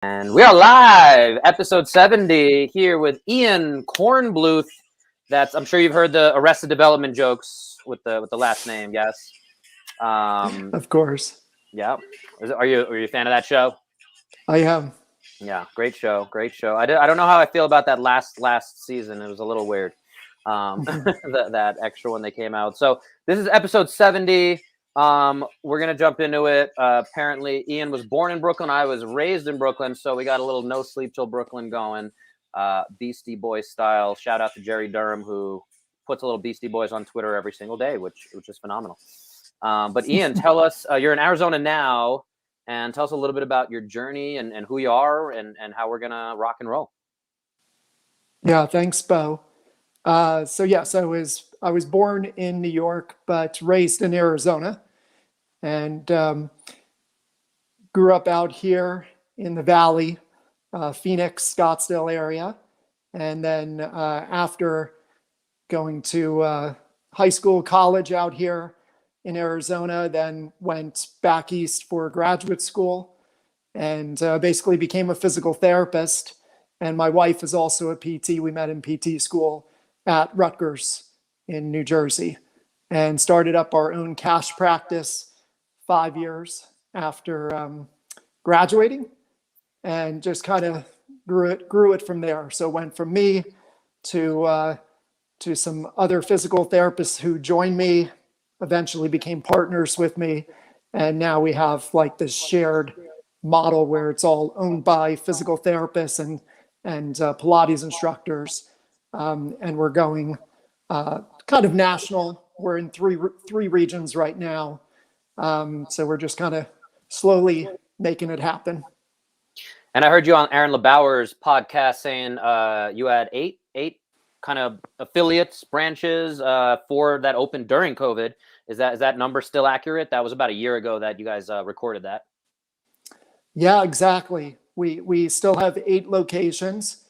And we are live, episode 70, here with Ian Kornbluth. I'm sure you've heard the Arrested Development jokes with the last name, yes? Of course. Yeah. Are you a fan of that show? I am. Yeah, great show. I don't know how I feel about that last season. It was a little weird. That extra one they came out. So this is episode 70. We're gonna jump into it. Apparently, Ian was born in Brooklyn. I was raised in Brooklyn, so we got a little No Sleep Till Brooklyn going, Beastie Boys style. Shout out to Jerry Durham, who puts a little Beastie Boys on Twitter every single day, which is phenomenal. But Ian, tell us, you're in Arizona now, and tell us a little bit about your journey and who you are and how we're gonna rock and roll. Yeah, thanks, Bo. So yes, I was born in New York, but raised in Arizona, and grew up out here in the Valley, Phoenix, Scottsdale area, and then after going to high school, college out here in Arizona, then went back east for graduate school, and basically became a physical therapist. And my wife is also a PT. We met in PT school at Rutgers in New Jersey, and started up our own cash practice 5 years after graduating, and just kind of grew it from there. So went from me to some other physical therapists who joined me, eventually became partners with me, and now we have like this shared model where it's all owned by physical therapists and Pilates instructors, and we're going kind of national. We're in three regions right now, so we're just kind of slowly making it happen. And I heard you on Aaron LeBauer's podcast saying you had eight kind of affiliates, branches for that opened during COVID. Is that number still accurate? That was about a year ago that you guys recorded that. Yeah, exactly. We still have 8 locations.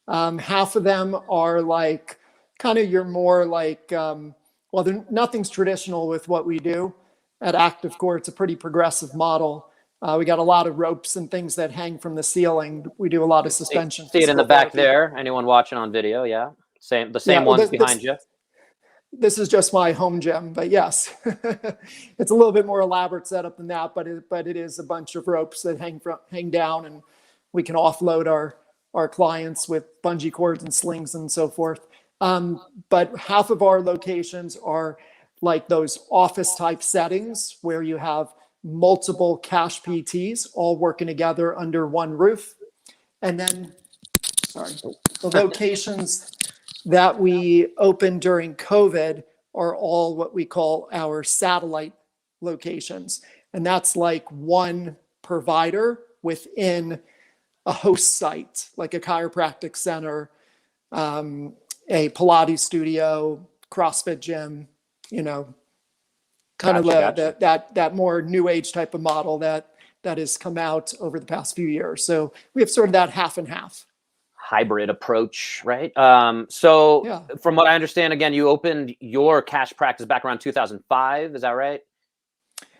Half of them are like kind of your more like, well, nothing's traditional with what we do at Activcore. It's a pretty progressive model. We got a lot of ropes and things that hang from the ceiling. We do a lot of suspension. See it in the back there. Anyone watching on video? Yeah, the same ones behind you. This is just my home gym, but yes, it's a little bit more elaborate setup than that. But it is a bunch of ropes that hang down, and we can offload our clients with bungee cords and slings and so forth. But half of our locations are like those office type settings where you have multiple cash PTs all working together under one roof. And then, the locations that we opened during COVID are all what we call our satellite locations. And that's like one provider within a host site, like a chiropractic center, a Pilates studio, CrossFit gym, kind of that more new age type of model that has come out over the past few years. So we have sort of that half and half hybrid approach, right? So yeah. From what I understand, again, you opened your cash practice back around 2005. Is that right?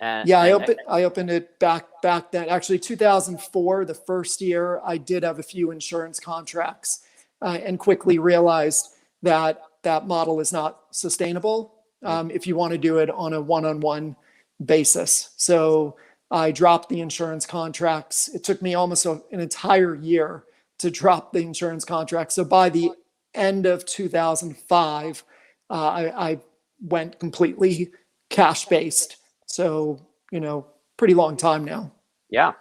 I opened it back then. Actually, 2004, the first year, I did have a few insurance contracts, and quickly realized that model is not sustainable if you want to do it on a one-on-one basis. So I dropped the insurance contracts. It took me almost an entire year to drop the insurance contract. So by the end of 2005, I went completely cash-based. So, pretty long time now. Yeah.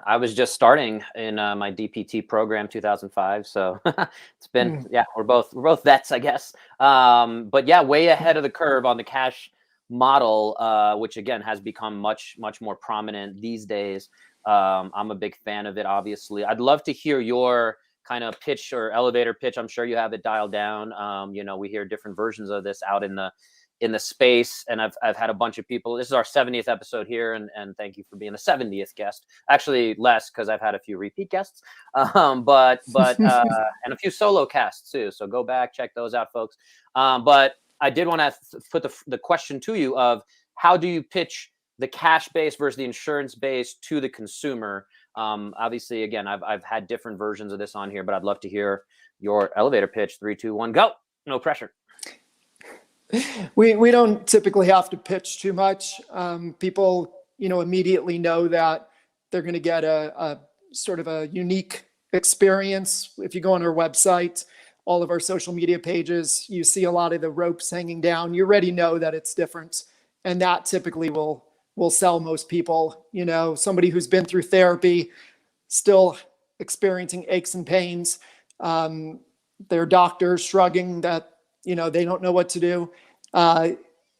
I was just starting in my DPT program 2005. So it's been, we're both vets, I guess. But yeah, way ahead of the curve on the cash model, which again has become much, much more prominent these days. I'm a big fan of it, obviously. I'd love to hear your kind of pitch or elevator pitch. I'm sure you have it dialed down. We hear different versions of this out in the space, and I've had a bunch of people. This is our 70th episode here, and thank you for being the 70th guest. Actually, less because I've had a few repeat guests, but and a few solo casts too. So go back, check those out, folks. But I did want to put the question to you of how do you pitch the cash base versus the insurance base to the consumer? Obviously, again, I've had different versions of this on here, but I'd love to hear your elevator pitch. 3, 2, 1, go. No pressure. We don't typically have to pitch too much. People, immediately know that they're going to get a sort of a unique experience. If you go on our website, all of our social media pages, you see a lot of the ropes hanging down. You already know that it's different, and that typically will sell most people. Somebody who's been through therapy, still experiencing aches and pains, their doctor shrugging that they don't know what to do.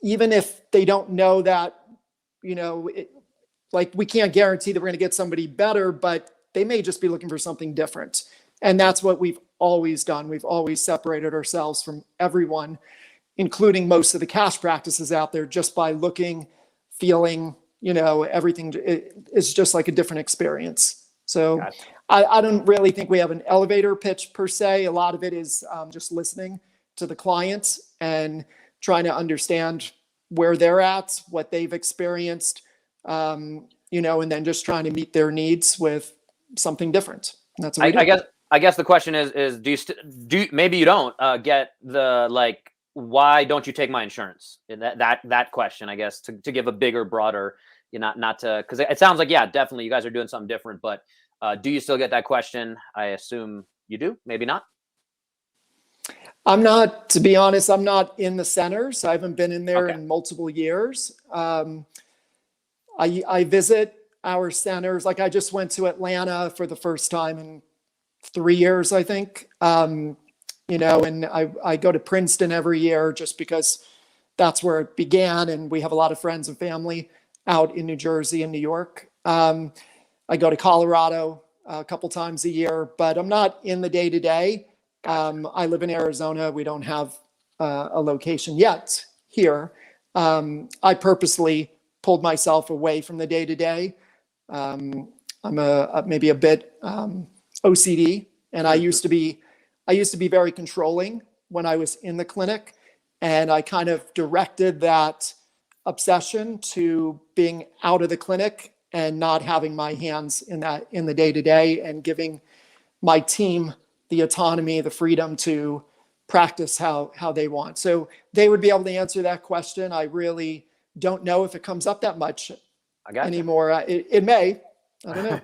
Even if they don't know that, we can't guarantee that we're going to get somebody better, but they may just be looking for something different. And that's what we've always done. We've always separated ourselves from everyone, including most of the cash practices out there, just by looking, feeling, everything is just like a different experience. So gotcha. I don't really think we have an elevator pitch per se. A lot of it is just listening to the clients and trying to understand where they're at, what they've experienced, and then just trying to meet their needs with something different. And that's what I guess the question is do maybe you don't get the why don't you take my insurance? That question, I guess, to give a bigger, broader, not to, because it sounds like, yeah, definitely you guys are doing something different, but do you still get that question? I assume you do, maybe not. To be honest, I'm not in the centers. I haven't been in there in multiple years. I visit our centers. Like I just went to Atlanta for the first time in 3 years, I think. And I go to Princeton every year just because that's where it began. And we have a lot of friends and family out in New Jersey and New York. I go to Colorado a couple times a year, but I'm not in the day-to-day. I live in Arizona. We don't have a location yet here. I purposely pulled myself away from the day-to-day. I'm maybe a bit OCD, and I used to be very controlling when I was in the clinic, and I kind of directed that obsession to being out of the clinic and not having my hands in the day-to-day, and giving my team the autonomy, the freedom to practice how they want. So they would be able to answer that question. I really don't know if it comes up that much anymore. It may. I don't know.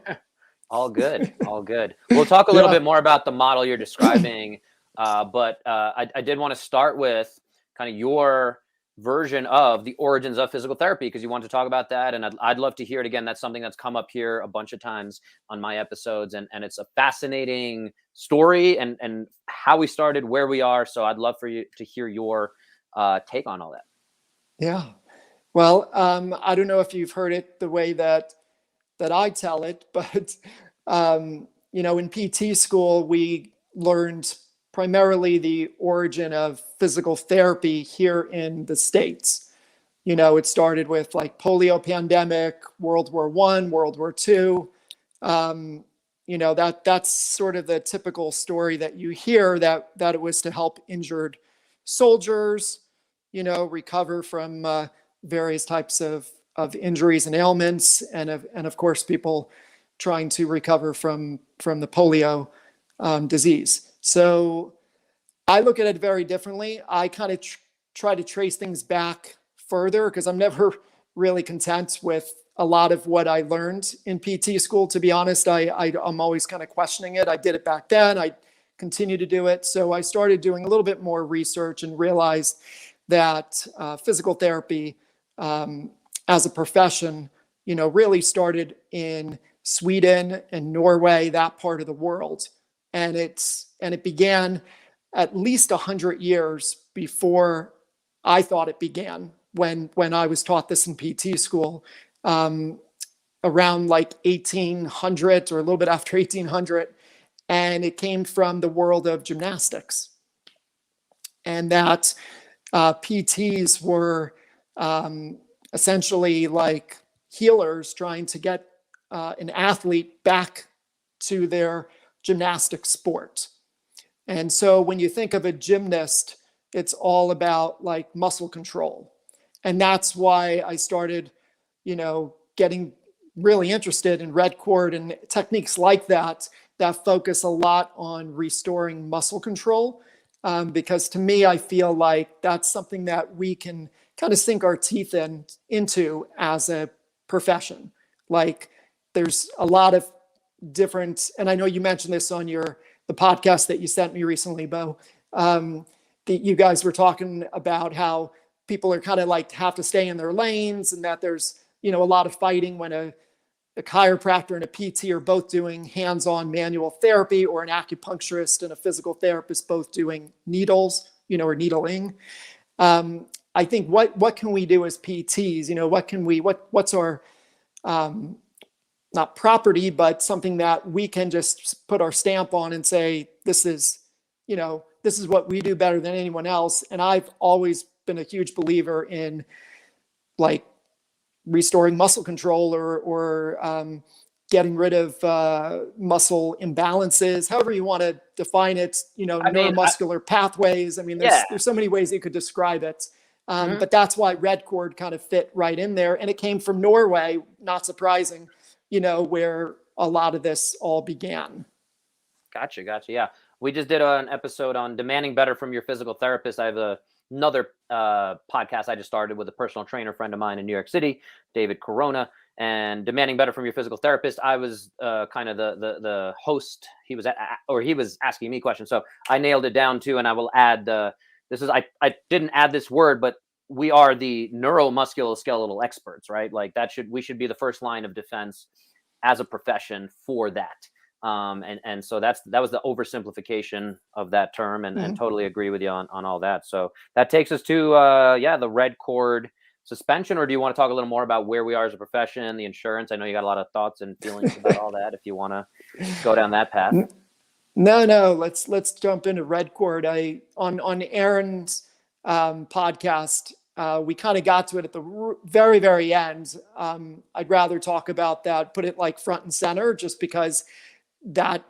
All good. All good. We'll talk a little bit more about the model you're describing, but I did want to start with kind of your version of the origins of physical therapy, because you want to talk about that, and I'd love to hear it again. That's something that's come up here a bunch of times on my episodes, and it's a fascinating story and how we started, where we are. So I'd love for you to hear your take on all that. Yeah. Well, I don't know if you've heard it the way that I tell it, but in PT school, we learned primarily the origin of physical therapy here in the States. It started with like polio pandemic, World War I, World War II. That's sort of the typical story that you hear, that it was to help injured soldiers, recover from various types of injuries and ailments, and of course people trying to recover from the polio disease. So I look at it very differently. I kind of try to trace things back further, because I'm never really content with a lot of what I learned in PT school. To be honest, I'm always kind of questioning it. I did it back then. I continue to do it. So I started doing a little bit more research and realized that physical therapy as a profession, really started in Sweden and Norway, that part of the world. And it began at least 100 years before I thought it began, when I was taught this in PT school, around like 1800 or a little bit after 1800. And it came from the world of gymnastics. And that PTs were essentially like healers trying to get an athlete back to their gymnastic sport. And so when you think of a gymnast, it's all about like muscle control. And that's why I started, getting really interested in Redcord and techniques like that focus a lot on restoring muscle control. Because to me, I feel like that's something that we can kind of sink our teeth into as a profession. Like there's a lot of different, and I know you mentioned this on the podcast that you sent me recently, Bo. You guys were talking about how people are kind of like have to stay in their lanes, and that there's a lot of fighting when a chiropractor and a PT are both doing hands-on manual therapy, or an acupuncturist and a physical therapist both doing needles, or needling. I think what can we do as PTs? What's our not property, but something that we can just put our stamp on and say, this is what we do better than anyone else. And I've always been a huge believer in like restoring muscle control or getting rid of muscle imbalances, however you want to define it, neuromuscular pathways. I mean, there's so many ways you could describe it. But that's why Redcord kind of fit right in there. And it came from Norway, not surprising, where a lot of this all began. Gotcha. Yeah. We just did an episode on demanding better from your physical therapist. I have another podcast I just started with a personal trainer friend of mine in New York City, David Corona, and demanding better from your physical therapist. I was kind of the host. He was asking me questions. So I nailed it down too. And I will add I didn't add this word, but we are the neuromusculoskeletal experts, right? Like we should be the first line of defense as a profession for that. And so that was the oversimplification of that term, and totally agree with you on all that. So that takes us to the Redcord suspension. Or do you want to talk a little more about where we are as a profession, the insurance? I know you got a lot of thoughts and feelings about all that, if you want to go down that path. No, let's jump into Redcord. On Aaron's podcast, we kind of got to it at the very, very end. I'd rather talk about that, put it like front and center, just because that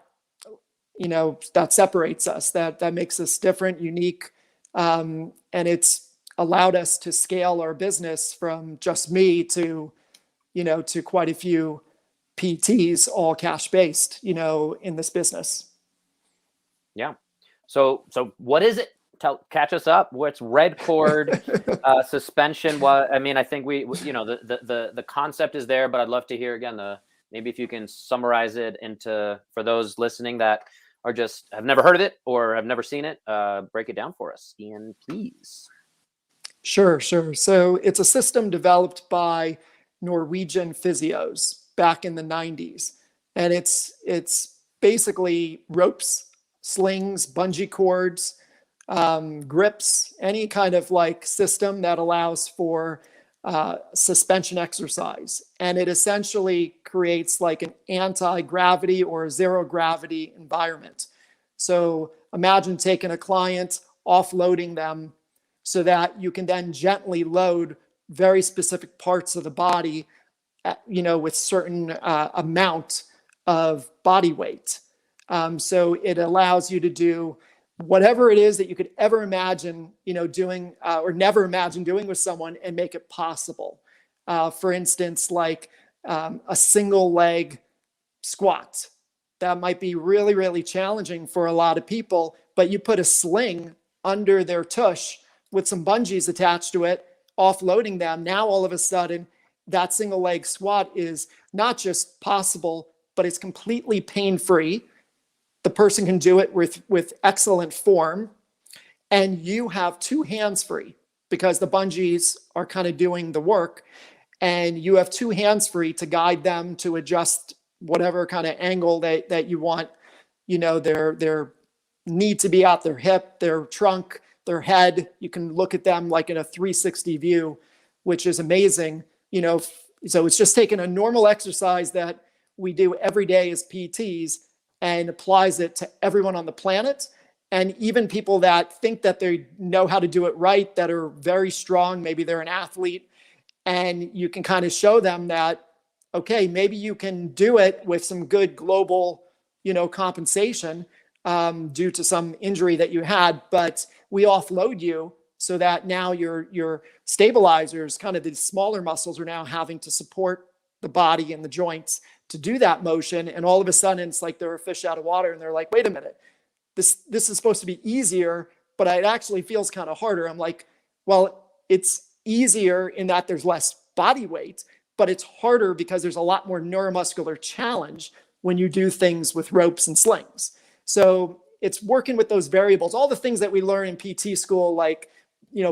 separates us, that makes us different, unique. And it's allowed us to scale our business from just me to quite a few PTs, all cash based, in this business. Yeah. So what is it? Catch us up. What's Redcord suspension? Well, I mean, I think the concept is there, but I'd love to hear again maybe if you can summarize it for those listening that are just have never heard of it or have never seen it. Break it down for us, Ian, please. Sure. So it's a system developed by Norwegian physios back in the 90s, and it's basically ropes, slings, bungee cords, grips, any kind of like system that allows for suspension exercise. And it essentially creates like an anti-gravity or zero gravity environment. So imagine taking a client, offloading them so that you can then gently load very specific parts of the body, with certain amount of body weight. So it allows you to do whatever it is that you could ever imagine, doing or never imagine doing with someone, and make it possible. For instance, like a single leg squat. That might be really, really challenging for a lot of people, but you put a sling under their tush with some bungees attached to it, offloading them. Now, all of a sudden, that single leg squat is not just possible, but it's completely pain-free. The person can do it with excellent form, and you have two hands free because the bungees are kind of doing the work, and you have two hands free to guide them to adjust whatever kind of angle that you want. Their need to be at their hip, their trunk, their head. You can look at them like in a 360 view, which is amazing. So it's just taking a normal exercise that we do every day as PTs and applies it to everyone on the planet. And even people that think that they know how to do it right, that are very strong, maybe they're an athlete, and you can kind of show them that, okay, maybe you can do it with some good global, compensation due to some injury that you had, but we offload you so that now your stabilizers, kind of the smaller muscles, are now having to support the body and the joints to do that motion. And all of a sudden it's like they're a fish out of water, and they're like, wait a minute, this is supposed to be easier, but it actually feels kind of harder. I'm like, well, it's easier in that there's less body weight, but it's harder because there's a lot more neuromuscular challenge when you do things with ropes and slings. So it's working with those variables, all the things that we learn in PT school, like,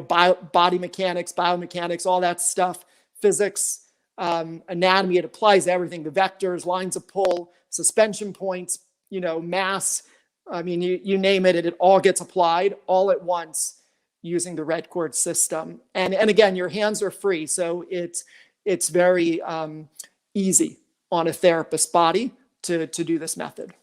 body mechanics, biomechanics, all that stuff, physics, anatomy. It applies to everything: the vectors, lines of pull, suspension points, mass. I mean, you name it, it all gets applied all at once using the Redcord system. And again, your hands are free, so it's very easy on a therapist's body to do this method.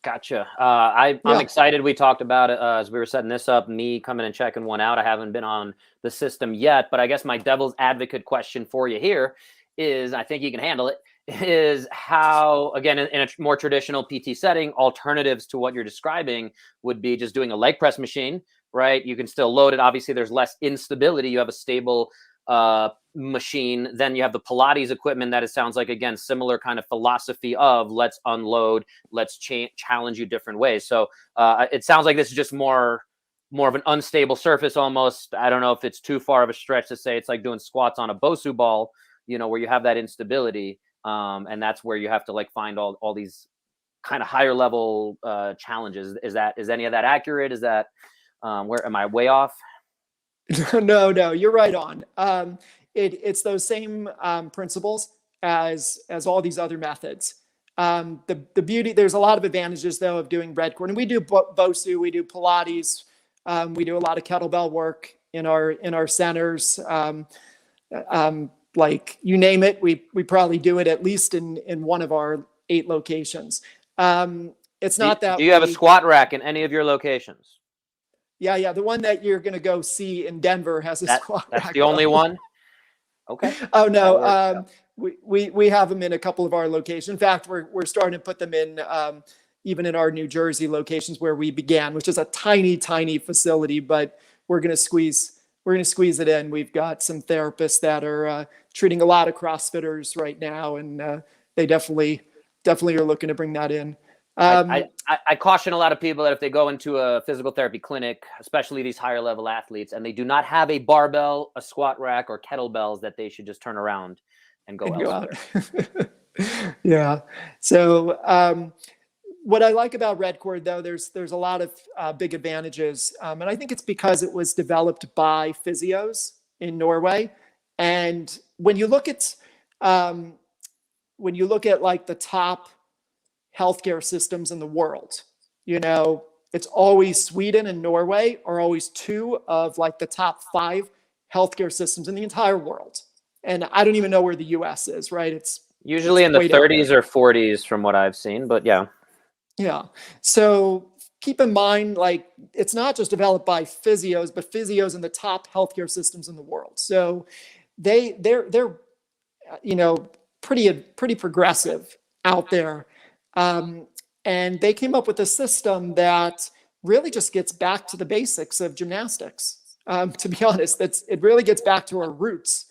Gotcha. I'm excited. We talked about it as we were setting this up, me coming and checking one out. I haven't been on the system yet, but I guess my devil's advocate question for you here is, I think you can handle it, is how, again, in a more traditional PT setting, alternatives to what you're describing would be just doing a leg press machine, right? You can still load it. Obviously, there's less instability. You have a stable machine. Then you have the Pilates equipment that it sounds like, again, similar kind of philosophy of let's unload, let's challenge you different ways. So it sounds like this is just more of an unstable surface almost. I don't know if it's too far of a stretch to say it's like doing squats on a Bosu ball, where you have that instability. And that's where you have to like find all these kind of higher level challenges. Is any of that accurate? Is that where am I way off? No, you're right on. It's those same principles as all these other methods. The beauty, there's a lot of advantages though of doing Redcord, and we do Bosu, we do Pilates, we do a lot of kettlebell work in our centers. Like you name it, we probably do it at least in one of our 8 locations. It's not that. Do you have a squat rack in any of your locations? Yeah. The one that you're going to go see in Denver has a squat rack. That's the only one? Okay. Oh, no. We have them in a couple of our locations. In fact, we're starting to put them in even in our New Jersey locations where we began, which is a tiny, tiny facility, but we're going to squeeze it in. We've got some therapists that are treating a lot of CrossFitters right now, and they definitely are looking to bring that in. I caution a lot of people that if they go into a physical therapy clinic, especially these higher level athletes, and they do not have a barbell, a squat rack, or kettlebells, that they should just turn around and go elsewhere. Yeah. So what I like about Redcord, though, there's a lot of big advantages, and I think it's because it was developed by physios in Norway. And when you look at like the top healthcare systems in the world, it's always Sweden and Norway are always 2 of like the top 5 healthcare systems in the entire world. And I don't even know where the US is, right? It's usually in the 30s or 40s from what I've seen, but yeah. Yeah. So keep in mind, like, it's not just developed by physios, but physios in the top healthcare systems in the world. So they're pretty progressive out there. And they came up with a system that really just gets back to the basics of gymnastics. To be honest, it really gets back to our roots,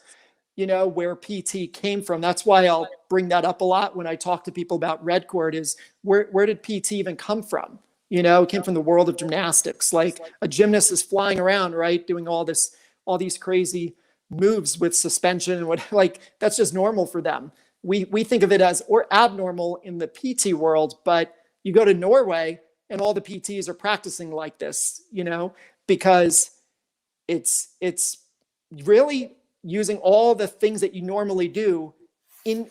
where PT came from. That's why I'll bring that up a lot when I talk to people about Redcord, is where did PT even come from? It came from the world of gymnastics. Like, a gymnast is flying around, right, doing all these crazy moves with suspension and like, that's just normal for them. We think of it as or abnormal in the PT world, but you go to Norway and all the PTs are practicing like this, because it's really using all the things that you normally do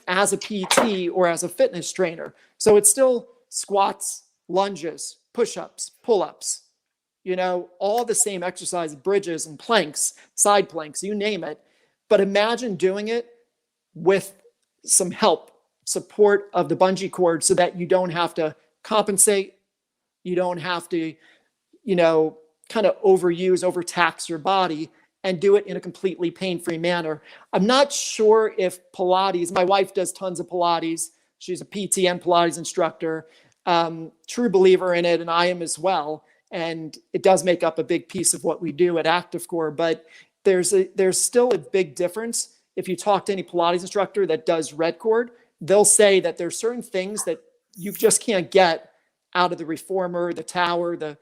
as a PT or as a fitness trainer. So it's still squats, lunges, push-ups, pull-ups, all the same exercise, bridges and planks, side planks, you name it. But imagine doing it with some support of the bungee cord, so that you don't have to compensate. You don't have to, kind of overtax your body, and do it in a completely pain-free manner. I'm not sure if Pilates, my wife does tons of Pilates. She's a PT and Pilates instructor, true believer in it, and I am as well. And it does make up a big piece of what we do at Activcore, but there's still a big difference if you talk to any Pilates instructor that does Redcord, they'll say that there's certain things that you just can't get out of the reformer, the tower, the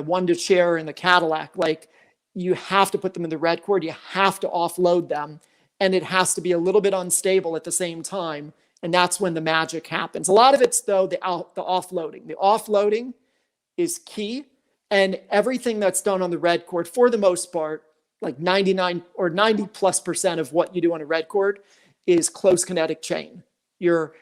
Wonder Chair, and the Cadillac. Like, you have to put them in the Redcord. You have to offload them, and it has to be a little bit unstable at the same time. And that's when the magic happens. A lot of it's, though, the offloading. The offloading is key. And everything that's done on the Redcord, for the most part, like 99 or 90+% of what you do on a Redcord is close kinetic chain. You're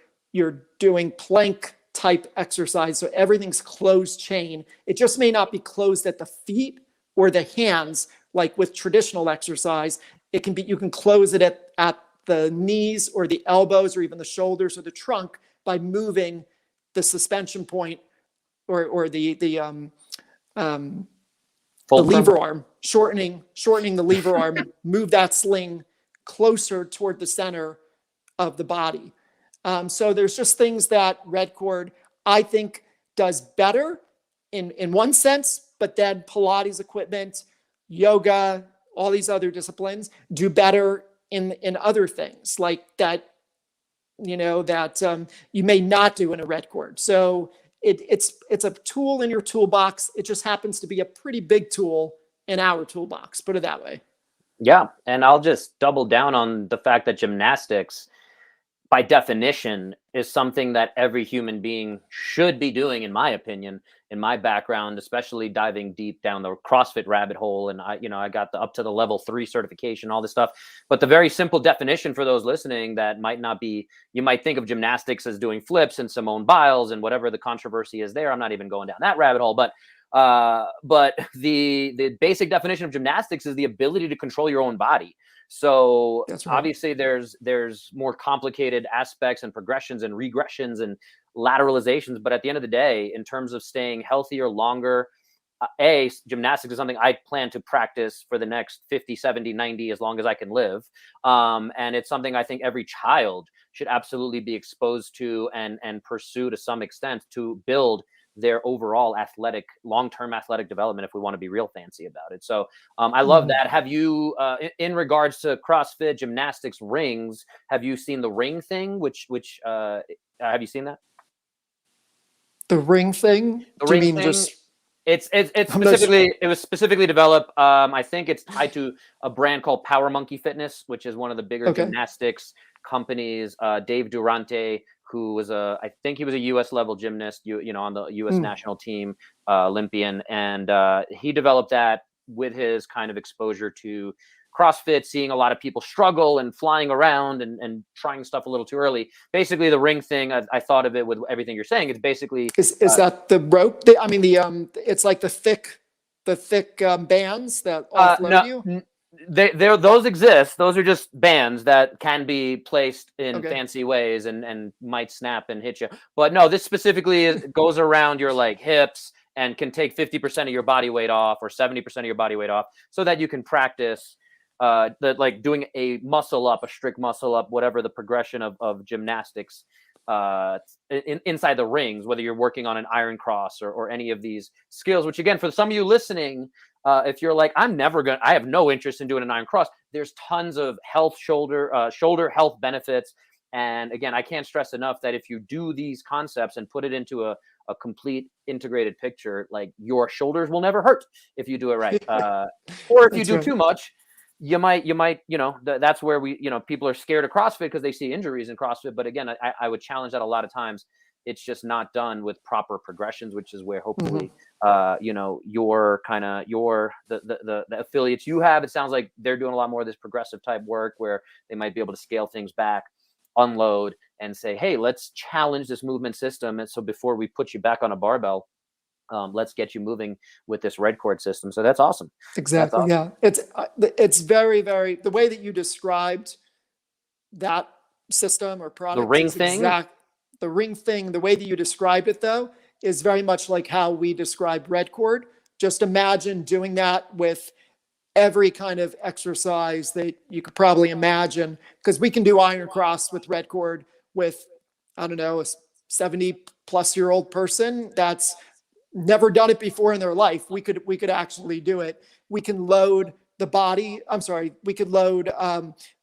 doing plank type exercise. So everything's closed chain. It just may not be closed at the feet or the hands. Like with traditional exercise, it can be, you can close it at the knees or the elbows or even the shoulders or the trunk by moving the suspension point or the lever arm, shortening the lever arm, move that sling closer toward the center of the body. So there's just things that Redcord, I think, does better in one sense, but then Pilates equipment, yoga, all these other disciplines do better in other things like that, that you may not do in a Redcord. So it's a tool in your toolbox. It just happens to be a pretty big tool in our toolbox, put it that way. Yeah. And I'll just double down on the fact that gymnastics, by definition, is something that every human being should be doing, in my opinion, in my background, especially diving deep down the CrossFit rabbit hole. And I got up to the level 3 certification, all this stuff. But the very simple definition for those listening that might not be, you might think of gymnastics as doing flips and Simone Biles and whatever the controversy is there. I'm not even going down that rabbit hole, but the basic definition of gymnastics is the ability to control your own body. So right. Obviously there's more complicated aspects and progressions and regressions and lateralizations. But at the end of the day, in terms of staying healthier longer, gymnastics is something I plan to practice for the next 50, 70, 90, as long as I can live. And it's something I think every child should absolutely be exposed to and pursue to some extent to build their overall long-term athletic development, if we want to be real fancy about it. So I love that. Have you, in regards to CrossFit gymnastics rings, have you seen the ring thing? Which have you seen that? The ring thing? The ring thing? It's specifically, it was specifically developed. I think it's tied to a brand called Power Monkey Fitness, which is one of the bigger gymnastics companies. Dave Durante, who was I think he was a U.S. level gymnast, on the U.S. national team, Olympian. And he developed that with his kind of exposure to CrossFit, seeing a lot of people struggle and flying around and trying stuff a little too early. Basically, the ring thing, I thought of it with everything you're saying. It's basically... Is that the rope? It's like the thick bands that offload you? Those exist. Those are just bands that can be placed in fancy ways and might snap and hit you. But no, this specifically goes around your like hips and can take 50% of your body weight off or 70% of your body weight off, so that you can practice doing a muscle up, a strict muscle up, whatever the progression of gymnastics inside the rings, whether you're working on an iron cross or any of these skills, which again, for some of you listening, if you're like, I have no interest in doing an iron cross, there's tons of shoulder health benefits. And again, I can't stress enough that if you do these concepts and put it into a complete integrated picture, like your shoulders will never hurt if you do it right. Or if you do too much, you might, that's where people are scared of CrossFit because they see injuries in CrossFit. But again, I would challenge that a lot of times. It's just not done with proper progressions, which is where hopefully, your the affiliates you have, it sounds like they're doing a lot more of this progressive type work where they might be able to scale things back, unload, and say, hey, let's challenge this movement system. And so before we put you back on a barbell, let's get you moving with this Redcord system. So that's awesome. Exactly. That's awesome. Yeah. It's very, very, the way that you described that system or product, the ring thing, the ring thing, the way that you described it though, is very much like how we describe Redcord. Just imagine doing that with every kind of exercise that you could probably imagine, because we can do iron cross with Redcord with, I don't know, a 70-plus-year-old person that's never done it before in their life. We could actually do it. We can load the body. I'm sorry, we could load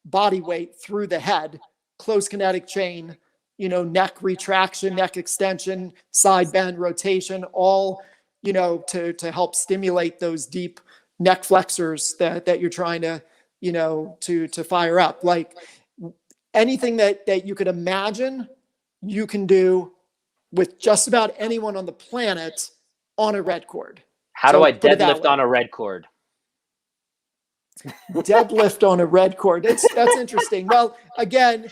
body weight through the head, close kinetic chain, neck retraction, neck extension, side bend, rotation, all, to help stimulate those deep neck flexors that you're trying to, to fire up. Like anything that you could imagine, you can do with just about anyone on the planet on a Redcord. How do I deadlift on a Redcord? Deadlift on a Redcord. That's interesting. Well, again,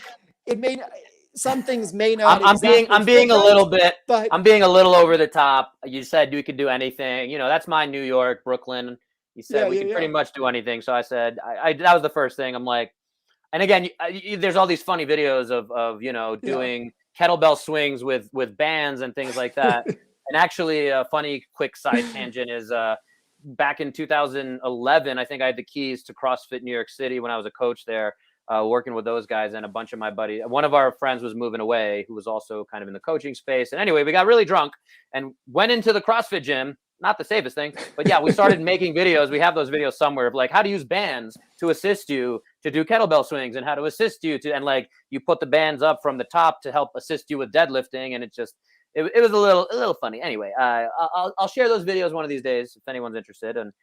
some things may not. I'm being a little bit, but I'm being a little over the top. You said you could do anything. That's my New York, Brooklyn. You said we could pretty much do anything. So I said, that was the first thing. I'm like, and again, there's all these funny videos of doing kettlebell swings with bands and things like that. And actually, a funny quick side tangent is back in 2011, I think I had the keys to CrossFit New York City when I was a coach there. Working with those guys and a bunch of my buddies. One of our friends was moving away, who was also kind of in the coaching space. And anyway, we got really drunk and went into the CrossFit gym. Not the safest thing, but yeah, we started making videos. We have those videos somewhere of like how to use bands to assist you to do kettlebell swings and how to assist you to, and like you put the bands up from the top to help assist you with deadlifting. And it was a little funny. Anyway, I'll share those videos one of these days if anyone's interested. And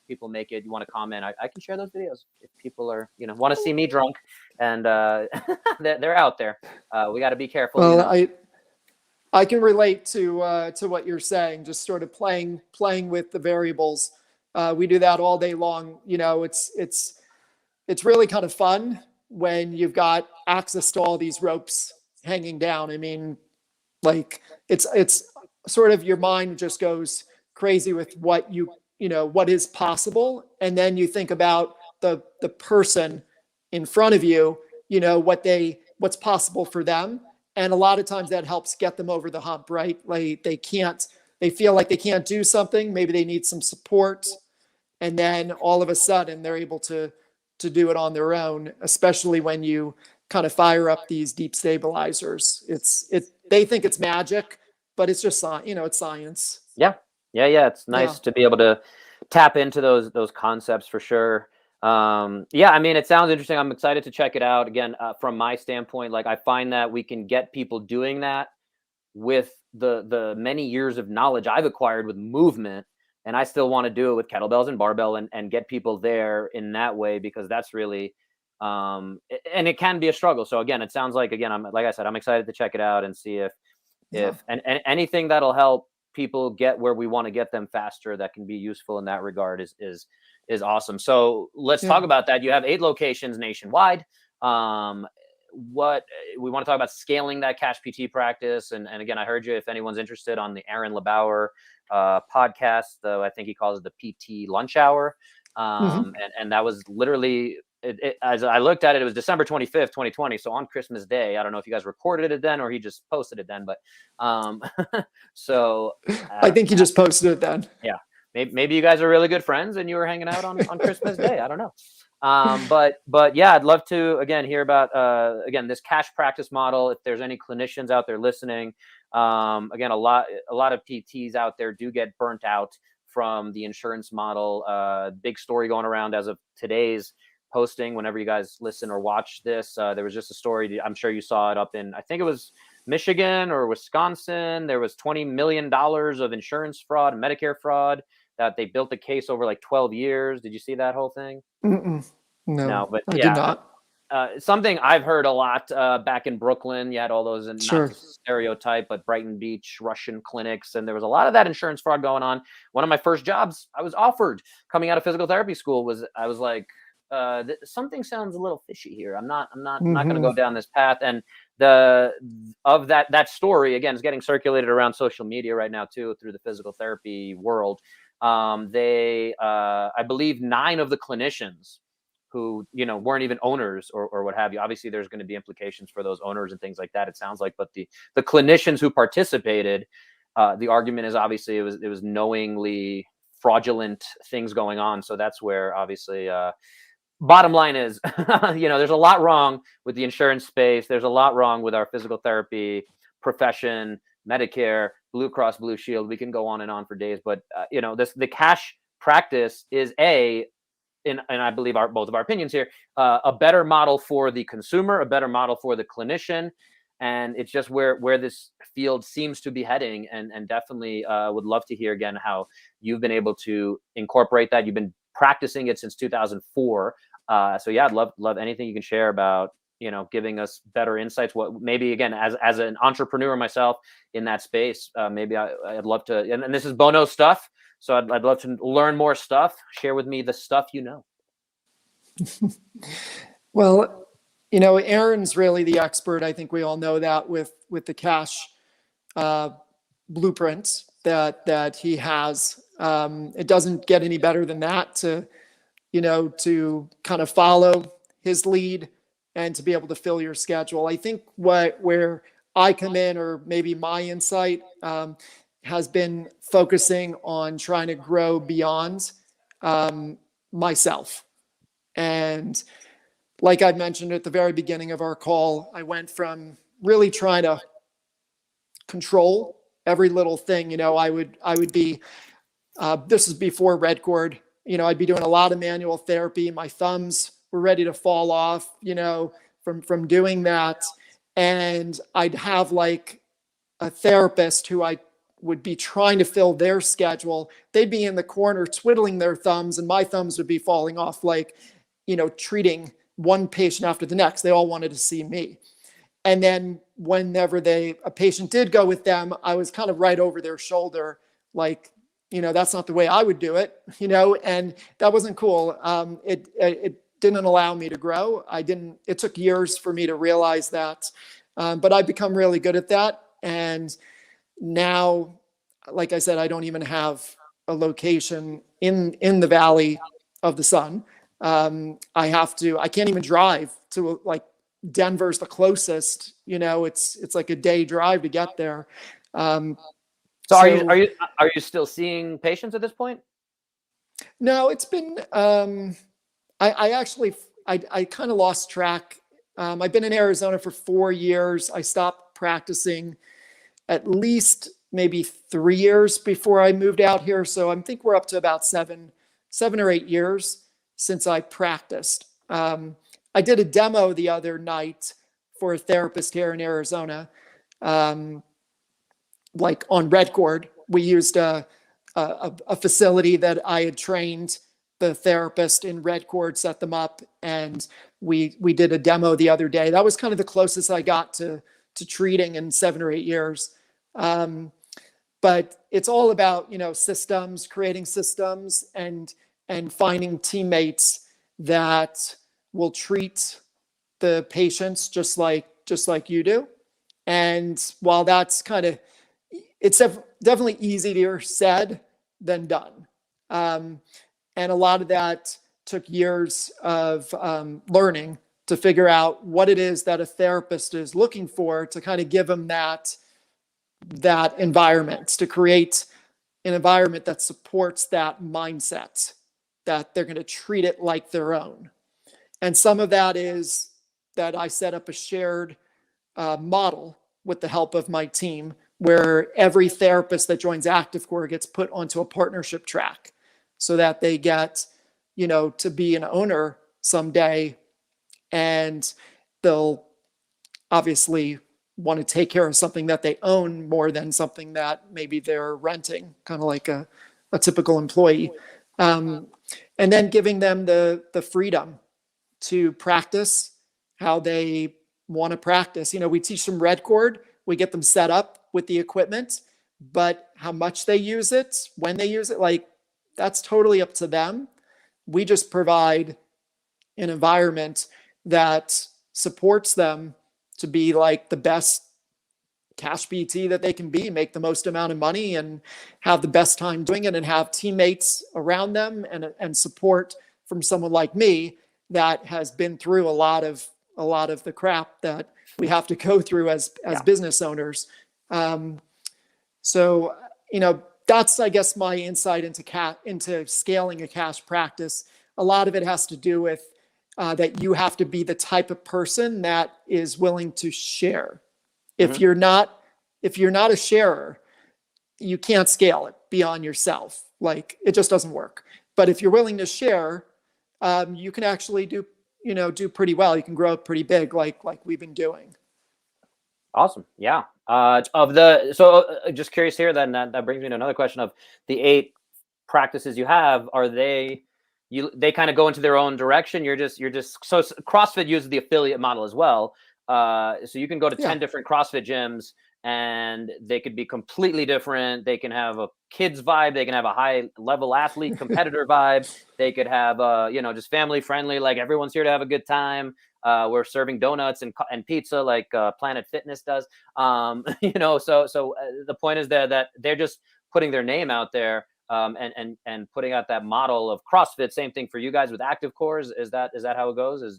people make it. You want to comment? I can share those videos if people are want to see me drunk, and they're out there. We got to be careful. Well, I can relate to what you're saying. Just sort of playing with the variables. We do that all day long. It's really kind of fun when you've got access to all these ropes hanging down. I mean, like it's sort of your mind just goes crazy with what what is possible. And then you think about the person in front of you, what's possible for them. And a lot of times that helps get them over the hump, right? Like they feel like they can't do something. Maybe they need some support. And then all of a sudden they're able to do it on their own, especially when you kind of fire up these deep stabilizers. They think it's magic, but it's just, it's science. Yeah. It's nice to be able to tap into those concepts for sure. I mean, it sounds interesting. I'm excited to check it out. Again, from my standpoint, like I find that we can get people doing that with the many years of knowledge I've acquired with movement, and I still want to do it with kettlebells and barbell and get people there in that way, because that's really and it can be a struggle. So again, it sounds like, again, like I said, I'm excited to check it out and see if and anything that'll help people get where we want to get them faster that can be useful in that regard is awesome. So let's talk about that. You have 8 locations nationwide. What we want to talk about scaling that cash PT practice. And again, I heard you, if anyone's interested, on the Aaron LeBauer podcast, though I think he calls it the PT lunch hour. And that was literally, as I looked at it, it was December 25th, 2020. So on Christmas Day. I don't know if you guys recorded it then or he just posted it then, but so I think he just posted it then. Yeah. Maybe you guys are really good friends and you were hanging out on Christmas Day. I don't know. But yeah, I'd love to, again, hear about, again, this cash practice model. If there's any clinicians out there listening, again, a lot of PTs out there do get burnt out from the insurance model. Big story going around as of today's posting. Whenever you guys listen or watch this, there was just a story. I'm sure you saw it up in, I think it was Michigan or Wisconsin. There was $20 million of insurance fraud and Medicare fraud that they built a case over like 12 years. Did you see that whole thing? No, but I did not. Something I've heard a lot back in Brooklyn. You had all those, and not to stereotype, but Brighton Beach Russian clinics, and there was a lot of that insurance fraud going on. One of my first jobs I was offered coming out of physical therapy school was, I was like, something sounds a little fishy here. I'm not going to go down this path. And that story, again, is getting circulated around social media right now too, through the physical therapy world. I believe 9 of the clinicians who, weren't even owners or what have you. Obviously there's going to be implications for those owners and things like that, it sounds like, but the clinicians who participated, the argument is obviously it was knowingly fraudulent things going on. So that's where obviously, bottom line is, there's a lot wrong with the insurance space. There's a lot wrong with our physical therapy profession, Medicare, Blue Cross Blue Shield. We can go on and on for days, but the cash practice is and I believe both of our opinions here, a better model for the consumer, a better model for the clinician. And it's just where this field seems to be heading, and definitely would love to hear again how you've been able to incorporate that. You've been practicing it since 2004. So yeah, I'd love anything you can share about, giving us better insights. What maybe again, as an entrepreneur myself in that space, maybe I'd love to. And this is Bono stuff, so I'd love to learn more stuff. Share with me the stuff you know. Well, Aaron's really the expert. I think we all know that with the cash blueprints that he has. It doesn't get any better than that to kind of follow his lead and to be able to fill your schedule. I think where I come in, or maybe my insight, has been focusing on trying to grow beyond myself. And like I mentioned at the very beginning of our call, I went from really trying to control every little thing. I would be, this is before Redcord, I'd be doing a lot of manual therapy. My thumbs were ready to fall off, from doing that. And I'd have like a therapist who I would be trying to fill their schedule. They'd be in the corner twiddling their thumbs, and my thumbs would be falling off, like, treating one patient after the next. They all wanted to see me. And then whenever a patient did go with them, I was kind of right over their shoulder, like, that's not the way I would do it, and that wasn't cool. It didn't allow me to grow. It took years for me to realize that, but I've become really good at that. And now, like I said, I don't even have a location in the Valley of the Sun. I can't even drive to, like, Denver's the closest, it's like a day drive to get there. So are you still seeing patients at this point? No, it's been, I kind of lost track. I've been in Arizona for 4 years. I stopped practicing at least maybe 3 years before I moved out here. So I think we're up to about seven or 8 years since I practiced. I did a demo the other night for a therapist here in Arizona, like on Redcord. We used a facility that I had trained the therapist in Redcord, set them up, and we did a demo the other day. That was kind of the closest I got to treating in 7 or 8 years. But it's all about, systems, creating systems, and finding teammates that will treat the patients just like you do. And while that's it's definitely easier said than done. And a lot of that took years of learning to figure out what it is that a therapist is looking for, to kind of give them that environment, to create an environment that supports that mindset, that they're going to treat it like their own. And some of that is that I set up a shared model with the help of my team, where every therapist that joins Activcore gets put onto a partnership track, so that they get, to be an owner someday, and they'll obviously want to take care of something that they own more than something that maybe they're renting, kind of like a typical employee. And then giving them the freedom to practice how they want to practice. We teach them Redcord, we get them set up with the equipment, but how much they use it, when they use it, like, that's totally up to them. We just provide an environment that supports them to be like the best cash PT that they can be, make the most amount of money, and have the best time doing it, and have teammates around them, and support from someone like me that has been through a lot of the crap that we have to go through as business owners. So, that's, I guess, my insight into scaling a cash practice. A lot of it has to do with that you have to be the type of person that is willing to share. If you're not a sharer, you can't scale it beyond yourself. Like, it just doesn't work. But if you're willing to share, you can actually do pretty well. You can grow up pretty big, like we've been doing. Awesome. Yeah. Just curious here, then that brings me to another question of the 8 practices you have. Are they kind of go into their own direction? You're just so CrossFit uses the affiliate model as well. So you can go to 10 different CrossFit gyms and they could be completely different. They can have a kids vibe. They can have a high level athlete competitor vibe. They could have, just family friendly, like everyone's here to have a good time. We're serving donuts and pizza like Planet Fitness does. So the point is that they're just putting their name out there. And putting out that model of CrossFit. Same thing for you guys with Activcore. Is that how it goes?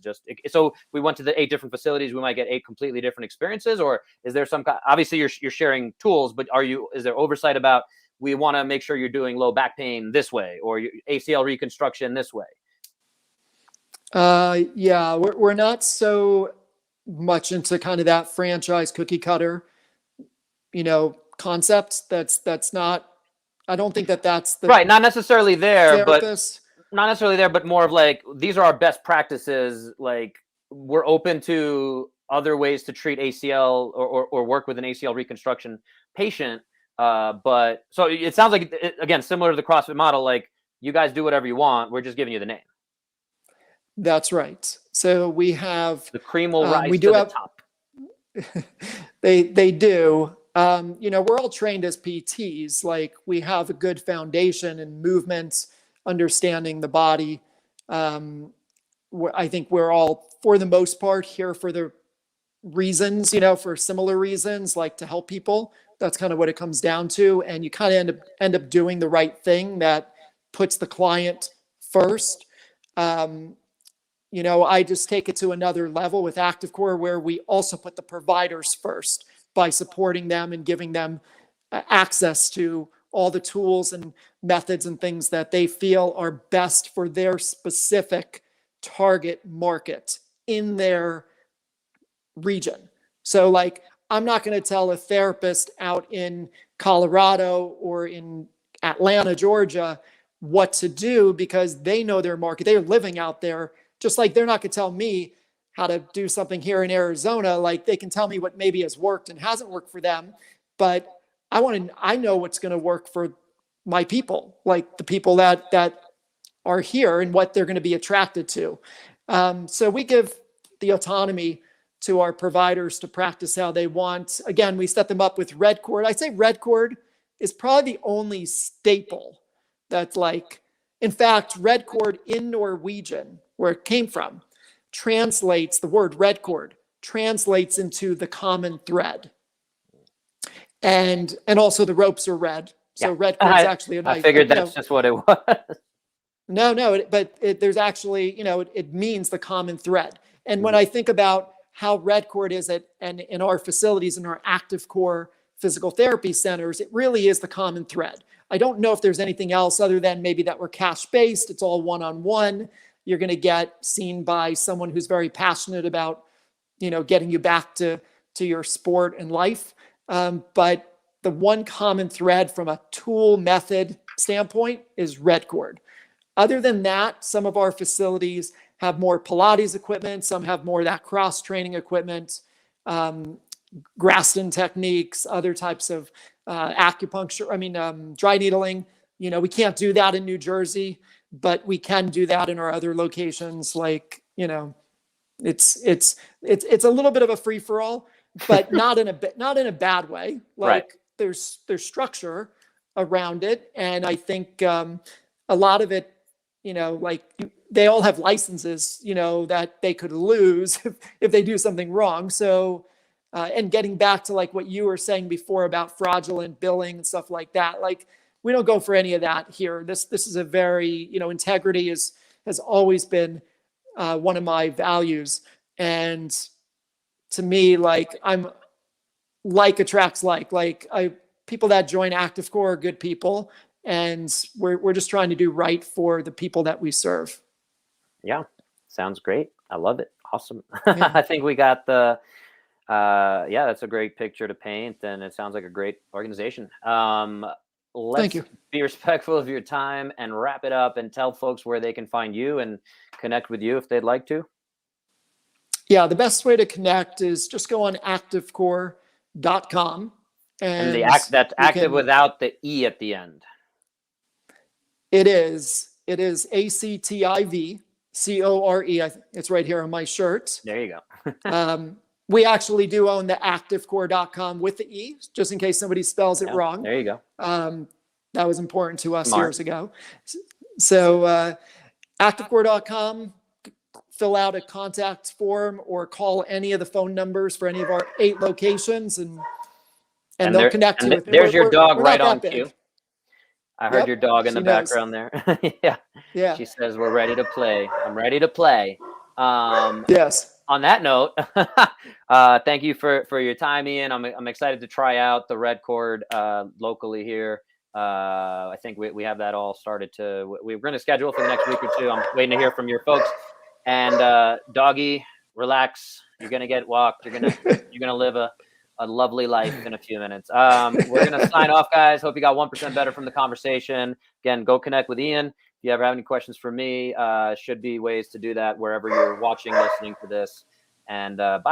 So we went to the 8 different facilities. We might get 8 completely different experiences, or is there some? Obviously, you're sharing tools, but is there oversight about we want to make sure you're doing low back pain this way or ACL reconstruction this way? Yeah, we're not so much into kind of that franchise cookie cutter, concept. That's not. I don't think that's the right. Not necessarily there, therapist. But not necessarily there, but more of like, these are our best practices. Like, we're open to other ways to treat ACL or work with an ACL reconstruction patient. But so it sounds like, again, similar to the CrossFit model, like you guys do whatever you want. We're just giving you the name. That's right. So we have the cream will rise to the top. They do. We're all trained as PTs. Like, we have a good foundation in movement, understanding the body. I think we're all, for the most part, here for the reasons, for similar reasons, like to help people. That's kind of what it comes down to. And you kind of end up doing the right thing that puts the client first. I just take it to another level with Activcore, where we also put the providers first by supporting them and giving them access to all the tools and methods and things that they feel are best for their specific target market in their region. So, like, I'm not going to tell a therapist out in Colorado or in Atlanta, Georgia, what to do, because they know their market. They're living out there. Just like they're not going to tell me how to do something here in Arizona. Like, they can tell me what maybe has worked and hasn't worked for them, but I know what's going to work for my people, like the people that are here and what they're going to be attracted to. So we give the autonomy to our providers to practice how they want. Again, we set them up with Redcord. I'd say Redcord is probably the only staple that's like, in fact, Redcord in Norwegian, where it came from, translates, the word Redcord translates into the common thread. And also the ropes are red. So Redcord is actually a nice. I figured that's just what it was. There's actually, it means the common thread. And when I think about how Redcord is and in our facilities, in our Activcore physical therapy centers, it really is the common thread. I don't know if there's anything else other than maybe that we're cash-based. It's all one-on-one. You're going to get seen by someone who's very passionate about, getting you back to your sport and life. But the one common thread from a tool method standpoint is Redcord. Other than that, some of our facilities have more Pilates equipment. Some have more of that cross-training equipment, Graston techniques, other types of acupuncture, dry needling. We can't do that in New Jersey, but we can do that in our other locations. Like, it's a little bit of a free for all, but not in a bad way. Like, right. There's structure around it, and I think a lot of it, they all have licenses, that they could lose if they do something wrong. So, and getting back to like what you were saying before about fraudulent billing and stuff like that, like, we don't go for any of that here. This is a very, integrity has always been one of my values. And to me, like, I'm like attracts like people that join Activcore are good people. And we're just trying to do right for the people that we serve. Yeah, sounds great. I love it. Awesome. Yeah. I think we got that's a great picture to paint, and it sounds like a great organization. Thank let's you. be respectful of your time and wrap it up and tell folks where they can find you and connect with you if they'd like to. Yeah, the best way to connect is just go on activecore.com. And that's you active can, without the E at the end. it is ActivCore. It's right here on my shirt. There you go. We actually do own the activecore.com with the E, just in case somebody spells it wrong. There you go. That was important to us Smart. years ago. So activecore.com, fill out a contact form or call any of the phone numbers for any of our 8 locations, and they'll connect you with me. There's your dog we're right not on that cue. big. I heard your dog in the she knows. background there. Yeah. Yeah. She says, we're ready to play. I'm ready to play. Yes. On that note, thank you for your time, Ian. I'm excited to try out the Redcord locally here. I think we have that all started we're going to schedule for the next week or two. I'm waiting to hear from your folks. And doggy, relax. You're going to get walked. You're going to live a lovely life in a few minutes. We're going to sign off, guys. Hope you got 1% better from the conversation. Again, go connect with Ian. If you ever have any questions for me, should be ways to do that wherever you're watching, listening to this. And bye.